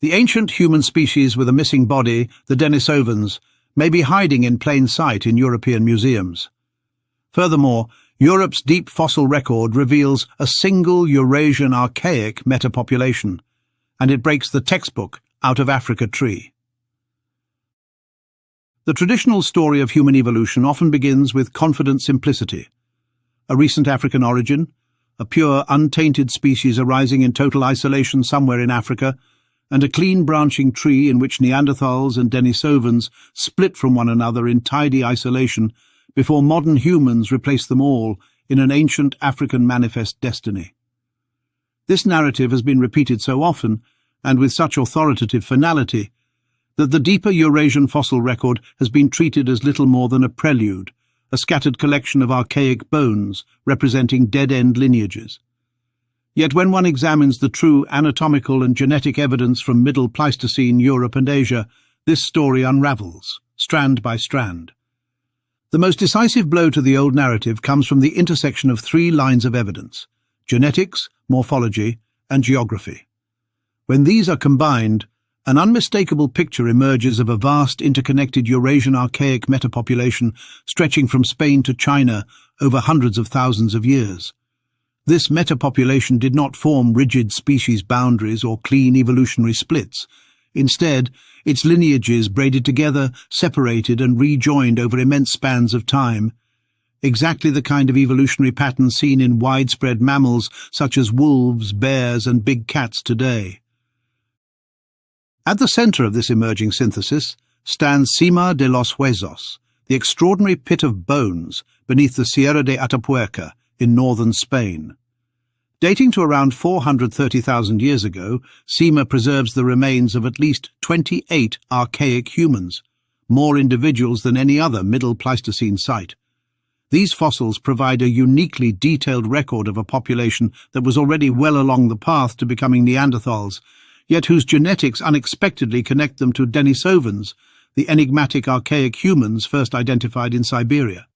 The ancient human species with a missing body, the Denisovans, may be hiding in plain sight in European museums. Furthermore, Europe's deep fossil record reveals a single Eurasian archaic metapopulation, and it breaks the textbook out of Africa tree. The traditional story of human evolution often begins with confident simplicity. A recent African origin, a pure, untainted species arising in total isolation somewhere in Africa, and a clean branching tree in which Neanderthals and Denisovans split from one another in tidy isolation before modern humans replace them all in an ancient African manifest destiny. This narrative has been repeated so often, and with such authoritative finality, that the deeper Eurasian fossil record has been treated as little more than a prelude, a scattered collection of archaic bones representing dead-end lineages. Yet when one examines the true anatomical and genetic evidence from Middle Pleistocene Europe and Asia, this story unravels, strand by strand. The most decisive blow to the old narrative comes from the intersection of three lines of evidence: genetics, morphology, and geography. When these are combined, an unmistakable picture emerges of a vast interconnected Eurasian archaic metapopulation stretching from Spain to China over hundreds of thousands of years. This metapopulation did not form rigid species boundaries or clean evolutionary splits. Instead, its lineages braided together, separated and rejoined over immense spans of time, exactly the kind of evolutionary pattern seen in widespread mammals such as wolves, bears and big cats today. At the center of this emerging synthesis stands Sima de los Huesos, the extraordinary pit of bones beneath the Sierra de Atapuerca in northern Spain. Dating to around 430,000 years ago, Sima preserves the remains of at least 28 archaic humans, more individuals than any other Middle Pleistocene site. These fossils provide a uniquely detailed record of a population that was already well along the path to becoming Neanderthals, yet whose genetics unexpectedly connect them to Denisovans, the enigmatic archaic humans first identified in Siberia.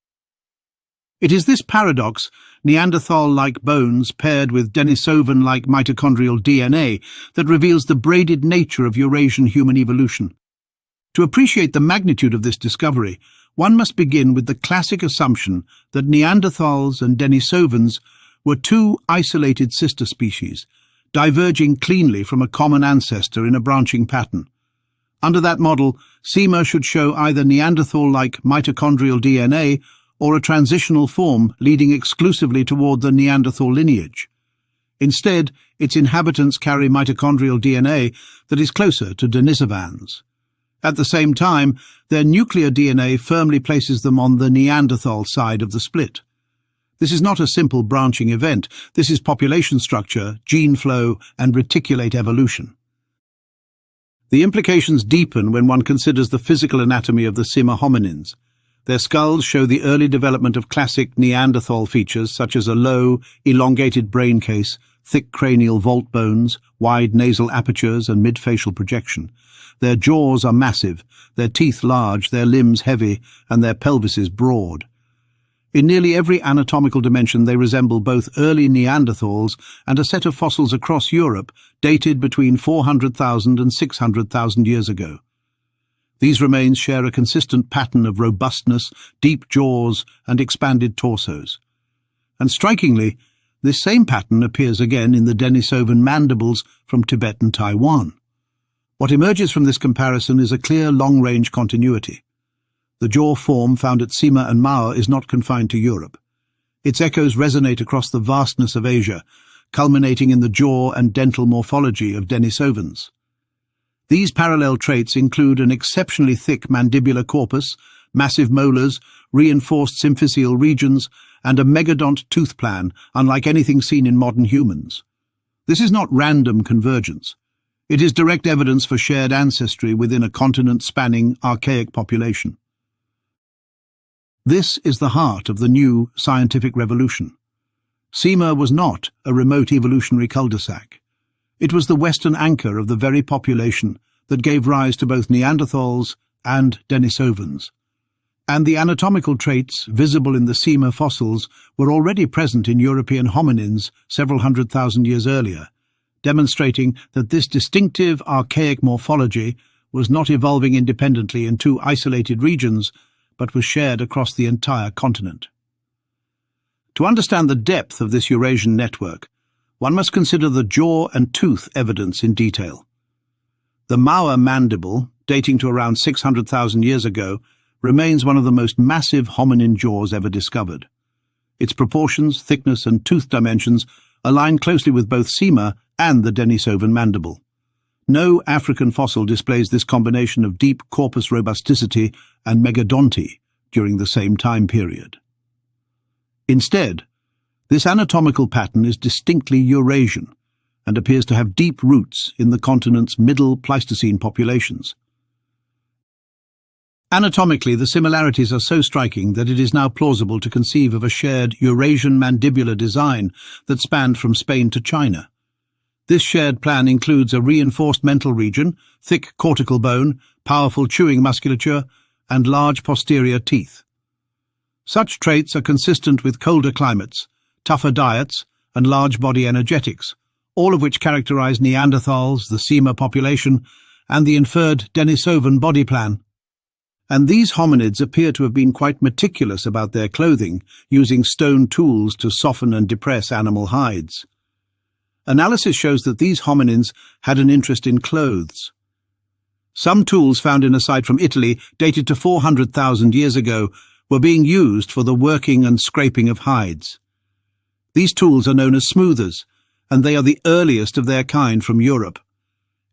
It is this paradox, Neanderthal-like bones paired with Denisovan-like mitochondrial DNA, that reveals the braided nature of Eurasian human evolution. To appreciate the magnitude of this discovery, one must begin with the classic assumption that Neanderthals and Denisovans were two isolated sister species, diverging cleanly from a common ancestor in a branching pattern. Under that model, Sima should show either Neanderthal-like mitochondrial DNA or a transitional form leading exclusively toward the Neanderthal lineage. Instead, its inhabitants carry mitochondrial DNA that is closer to Denisovans. At the same time, their nuclear DNA firmly places them on the Neanderthal side of the split. This is not a simple branching event. This is population structure, gene flow, and reticulate evolution. The implications deepen when one considers the physical anatomy of the Sima hominins. Their skulls show the early development of classic Neanderthal features such as a low, elongated brain case, thick cranial vault bones, wide nasal apertures, and mid-facial projection. Their jaws are massive, their teeth large, their limbs heavy, and their pelvises broad. In nearly every anatomical dimension they resemble both early Neanderthals and a set of fossils across Europe dated between 400,000 and 600,000 years ago. These remains share a consistent pattern of robustness, deep jaws, and expanded torsos. And strikingly, this same pattern appears again in the Denisovan mandibles from Tibet and Taiwan. What emerges from this comparison is a clear long-range continuity. The jaw form found at Sima and Mao is not confined to Europe. Its echoes resonate across the vastness of Asia, culminating in the jaw and dental morphology of Denisovans. These parallel traits include an exceptionally thick mandibular corpus, massive molars, reinforced symphyseal regions, and a megadont tooth plan, unlike anything seen in modern humans. This is not random convergence. It is direct evidence for shared ancestry within a continent-spanning archaic population. This is the heart of the new scientific revolution. Sima was not a remote evolutionary cul-de-sac. It was the western anchor of the very population that gave rise to both Neanderthals and Denisovans. And the anatomical traits visible in the Sima fossils were already present in European hominins several 100,000 years earlier, demonstrating that this distinctive archaic morphology was not evolving independently in two isolated regions, but was shared across the entire continent. To understand the depth of this Eurasian network, one must consider the jaw and tooth evidence in detail. The Mauer mandible, dating to around 600,000 years ago, remains one of the most massive hominin jaws ever discovered. Its proportions, thickness, and tooth dimensions align closely with both Sima and the Denisovan mandible. No African fossil displays this combination of deep corpus robusticity and megadonty during the same time period. Instead, this anatomical pattern is distinctly Eurasian and appears to have deep roots in the continent's middle Pleistocene populations. Anatomically, the similarities are so striking that it is now plausible to conceive of a shared Eurasian mandibular design that spanned from Spain to China. This shared plan includes a reinforced mental region, thick cortical bone, powerful chewing musculature, and large posterior teeth. Such traits are consistent with colder climates, tougher diets, and large body energetics, all of which characterize Neanderthals, the Sima population, and the inferred Denisovan body plan. And these hominids appear to have been quite meticulous about their clothing, using stone tools to soften and depress animal hides. Analysis shows that these hominins had an interest in clothes. Some tools found in a site from Italy, dated to 400,000 years ago, were being used for the working and scraping of hides. These tools are known as smoothers, and they are the earliest of their kind from Europe.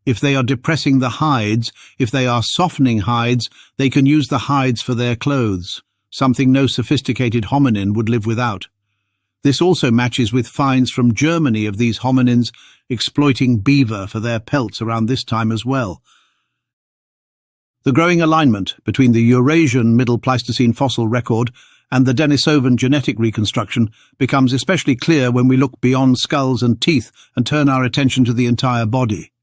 If they are depressing the hides, if they are softening hides, they can use the hides for their clothes, something no sophisticated hominin would live without. This also matches with finds from Germany of these hominins exploiting beaver for their pelts around this time as well. The growing alignment between the Eurasian Middle Pleistocene fossil record and the Denisovan genetic reconstruction becomes especially clear when we look beyond skulls and teeth and turn our attention to the entire body.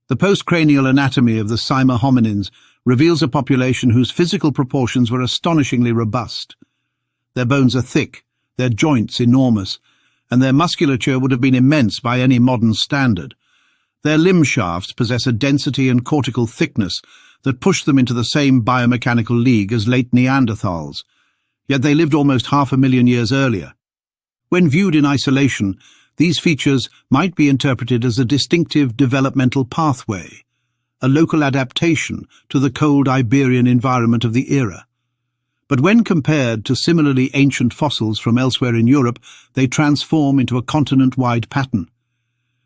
The postcranial anatomy of the Sima hominins reveals a population whose physical proportions were astonishingly robust. Their bones are thick, their joints enormous, and their musculature would have been immense by any modern standard. Their limb shafts possess a density and cortical thickness that push them into the same biomechanical league as late Neanderthals, yet they lived almost 500,000 years earlier. When viewed in isolation, these features might be interpreted as a distinctive developmental pathway, a local adaptation to the cold Iberian environment of the era. But when compared to similarly ancient fossils from elsewhere in Europe, they transform into a continent-wide pattern.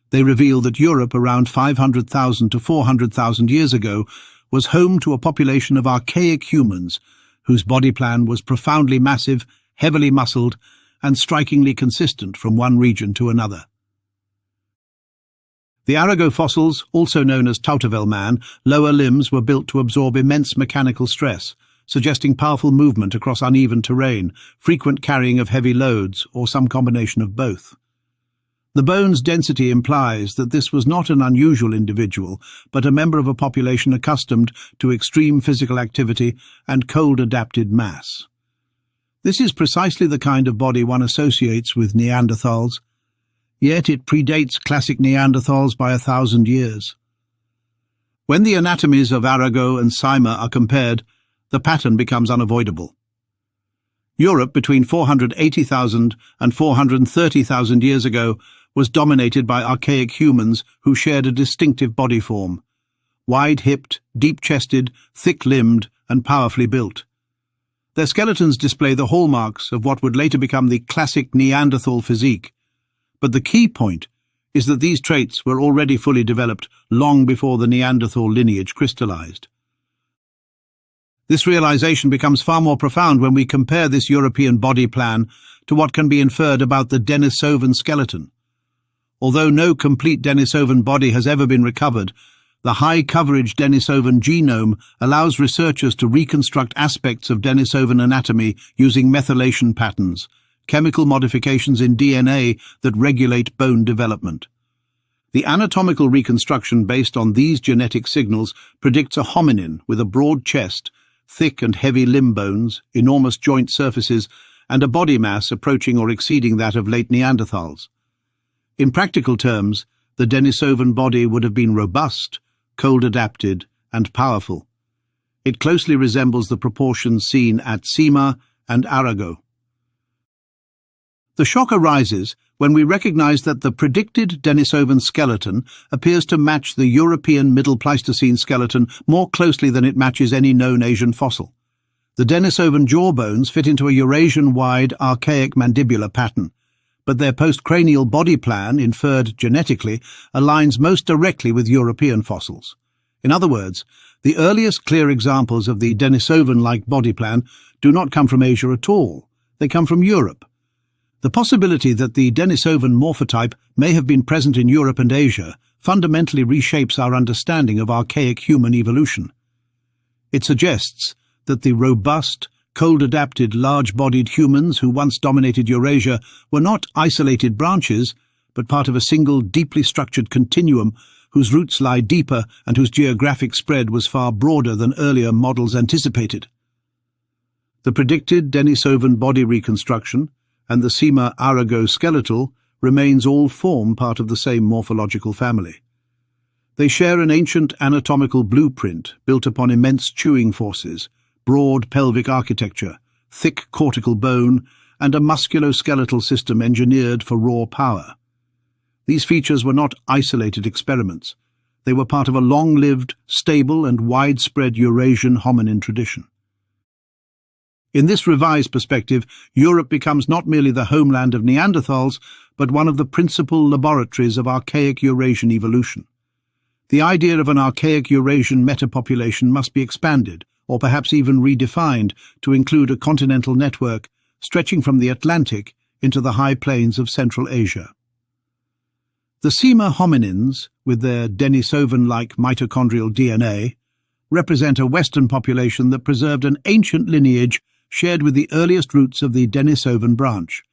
They reveal that Europe around 500,000 to 400,000 years ago was home to a population of archaic humans whose body plan was profoundly massive, heavily muscled, and strikingly consistent from one region to another. The Arago fossils, also known as Tautovel man, lower limbs were built to absorb immense mechanical stress, suggesting powerful movement across uneven terrain, frequent carrying of heavy loads, or some combination of both. The bone's density implies that this was not an unusual individual, but a member of a population accustomed to extreme physical activity and cold-adapted mass. This is precisely the kind of body one associates with Neanderthals, yet it predates classic Neanderthals by 1,000 years. When the anatomies of Arago and Sima are compared, the pattern becomes unavoidable. Europe between 480,000 and 430,000 years ago was dominated by archaic humans who shared a distinctive body form, wide-hipped, deep-chested, thick-limbed, and powerfully built. Their skeletons display the hallmarks of what would later become the classic Neanderthal physique, but the key point is that these traits were already fully developed long before the Neanderthal lineage crystallized. This realization becomes far more profound when we compare this European body plan to what can be inferred about the Denisovan skeleton. Although no complete Denisovan body has ever been recovered, the high-coverage Denisovan genome allows researchers to reconstruct aspects of Denisovan anatomy using methylation patterns, chemical modifications in DNA that regulate bone development. The anatomical reconstruction based on these genetic signals predicts a hominin with a broad chest, thick and heavy limb bones, enormous joint surfaces, and a body mass approaching or exceeding that of late Neanderthals. In practical terms, the Denisovan body would have been robust, cold-adapted, and powerful. It closely resembles the proportions seen at Sima and Arago. The shock arises when we recognize that the predicted Denisovan skeleton appears to match the European Middle Pleistocene skeleton more closely than it matches any known Asian fossil. The Denisovan jawbones fit into a Eurasian-wide archaic mandibular pattern, but their postcranial body plan, inferred genetically, aligns most directly with European fossils. In other words, the earliest clear examples of the Denisovan-like body plan do not come from Asia at all. They come from Europe. The possibility that the Denisovan morphotype may have been present in Europe and Asia fundamentally reshapes our understanding of archaic human evolution. It suggests that the robust, cold-adapted, large-bodied humans who once dominated Eurasia were not isolated branches, but part of a single, deeply structured continuum whose roots lie deeper and whose geographic spread was far broader than earlier models anticipated. The predicted Denisovan body reconstruction and the Sima-Arago skeletal remains all form part of the same morphological family. They share an ancient anatomical blueprint built upon immense chewing forces, broad pelvic architecture, thick cortical bone, and a musculoskeletal system engineered for raw power. These features were not isolated experiments. They were part of a long-lived, stable, and widespread Eurasian hominin tradition. In this revised perspective, Europe becomes not merely the homeland of Neanderthals, but one of the principal laboratories of archaic Eurasian evolution. The idea of an archaic Eurasian metapopulation must be expanded, or perhaps even redefined, to include a continental network stretching from the Atlantic into the high plains of Central Asia. The Sima hominins, with their Denisovan-like mitochondrial DNA, represent a Western population that preserved an ancient lineage shared with the earliest roots of the Denisovan branch.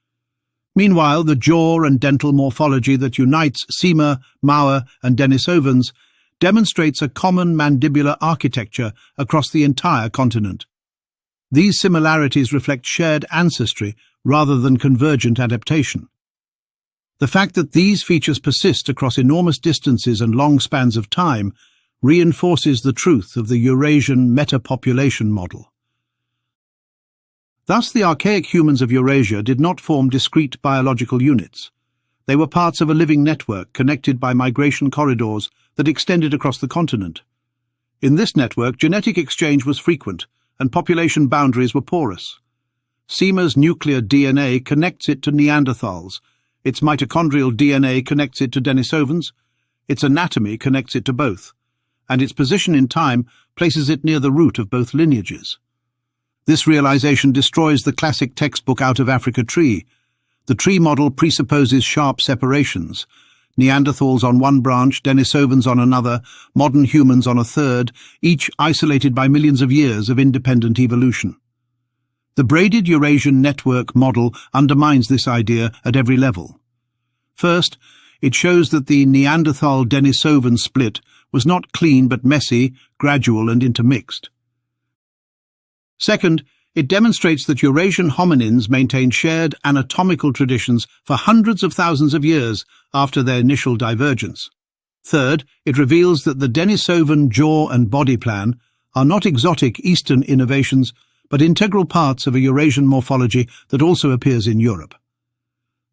Meanwhile, the jaw and dental morphology that unites Sima, Mauer, and Denisovans demonstrates a common mandibular architecture across the entire continent. These similarities reflect shared ancestry rather than convergent adaptation. The fact that these features persist across enormous distances and long spans of time reinforces the truth of the Eurasian metapopulation model. Thus, the archaic humans of Eurasia did not form discrete biological units. They were parts of a living network connected by migration corridors that extended across the continent. In this network, genetic exchange was frequent, and population boundaries were porous. Sima's nuclear DNA connects it to Neanderthals, its mitochondrial DNA connects it to Denisovans, its anatomy connects it to both, and its position in time places it near the root of both lineages. This realization destroys the classic textbook out of Africa tree. The tree model presupposes sharp separations. Neanderthals on one branch, Denisovans on another, modern humans on a third, each isolated by millions of years of independent evolution. The braided Eurasian network model undermines this idea at every level. First, it shows that the Neanderthal-Denisovan split was not clean but messy, gradual and intermixed. Second, it demonstrates that Eurasian hominins maintained shared anatomical traditions for hundreds of thousands of years after their initial divergence. Third, it reveals that the Denisovan jaw and body plan are not exotic Eastern innovations, but integral parts of a Eurasian morphology that also appears in Europe.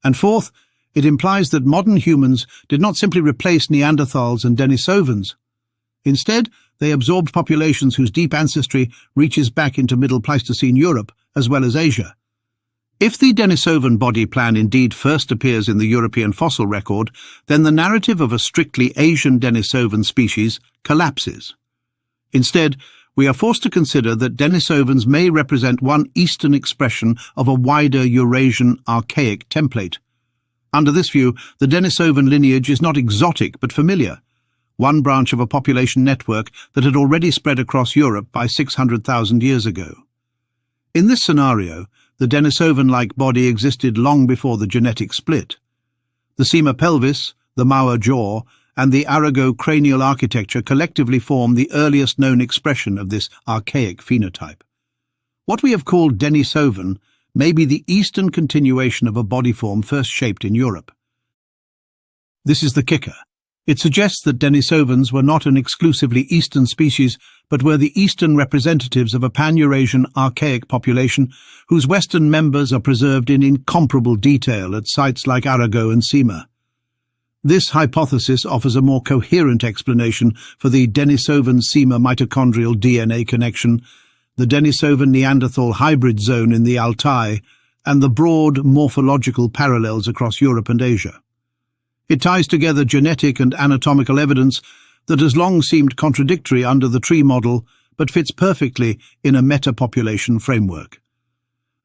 And fourth, it implies that modern humans did not simply replace Neanderthals and Denisovans. Instead, they absorbed populations whose deep ancestry reaches back into Middle Pleistocene Europe as well as Asia. If the Denisovan body plan indeed first appears in the European fossil record, then the narrative of a strictly Asian Denisovan species collapses. Instead, we are forced to consider that Denisovans may represent one Eastern expression of a wider Eurasian archaic template. Under this view, the Denisovan lineage is not exotic but familiar, one branch of a population network that had already spread across Europe by 600,000 years ago. In this scenario, the Denisovan-like body existed long before the genetic split. The Sima pelvis, the Mauer jaw, and the Arago cranial architecture collectively form the earliest known expression of this archaic phenotype. What we have called Denisovan may be the Eastern continuation of a body form first shaped in Europe. This is the kicker. It suggests that Denisovans were not an exclusively eastern species, but were the eastern representatives of a pan-Eurasian archaic population whose western members are preserved in incomparable detail at sites like Arago and Sima. This hypothesis offers a more coherent explanation for the Denisovan-Sima mitochondrial DNA connection, the Denisovan-Neanderthal hybrid zone in the Altai, and the broad morphological parallels across Europe and Asia. It ties together genetic and anatomical evidence that has long seemed contradictory under the tree model, but fits perfectly in a metapopulation framework.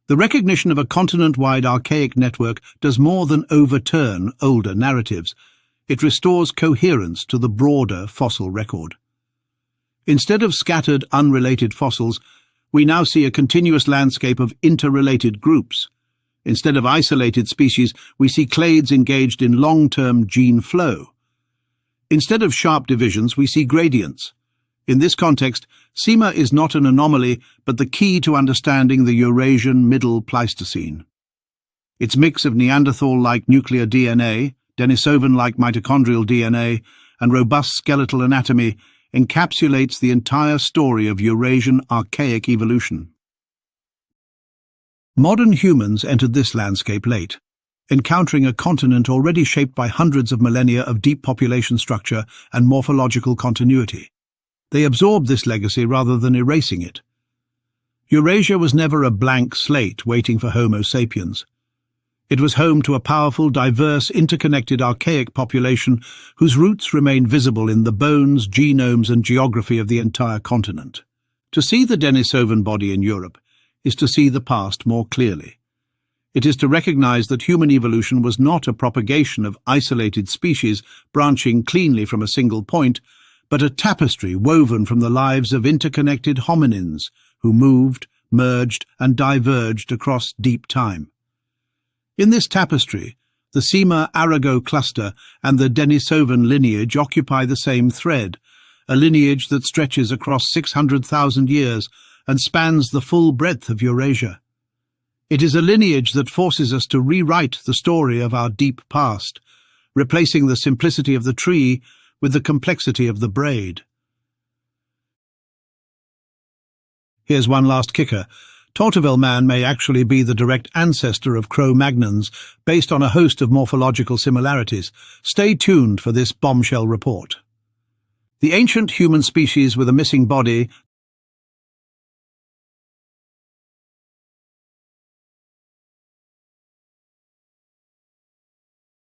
The recognition of a continent-wide archaic network does more than overturn older narratives. It restores coherence to the broader fossil record. Instead of scattered, unrelated fossils, we now see a continuous landscape of interrelated groups. Instead of isolated species, we see clades engaged in long-term gene flow. Instead of sharp divisions, we see gradients. In this context, Sima is not an anomaly, but the key to understanding the Eurasian Middle Pleistocene. Its mix of Neanderthal-like nuclear DNA, Denisovan-like mitochondrial DNA, and robust skeletal anatomy encapsulates the entire story of Eurasian archaic evolution. Modern humans entered this landscape late, encountering a continent already shaped by hundreds of millennia of deep population structure and morphological continuity. They absorbed this legacy rather than erasing it. Eurasia was never a blank slate waiting for Homo sapiens. It was home to a powerful, diverse, interconnected archaic population whose roots remain visible in the bones, genomes, and geography of the entire continent. To see the Denisovan body in Europe is to see the past more clearly. It is to recognize that human evolution was not a propagation of isolated species branching cleanly from a single point, but a tapestry woven from the lives of interconnected hominins who moved, merged, and diverged across deep time. In this tapestry, the Sima-Arago cluster and the Denisovan lineage occupy the same thread, a lineage that stretches across 600,000 years and spans the full breadth of Eurasia. It is a lineage that forces us to rewrite the story of our deep past, replacing the simplicity of the tree with the complexity of the braid. Here's one last kicker. Tortovel man may actually be the direct ancestor of Cro-Magnons based on a host of morphological similarities. Stay tuned for this bombshell report. The ancient human species with a missing body,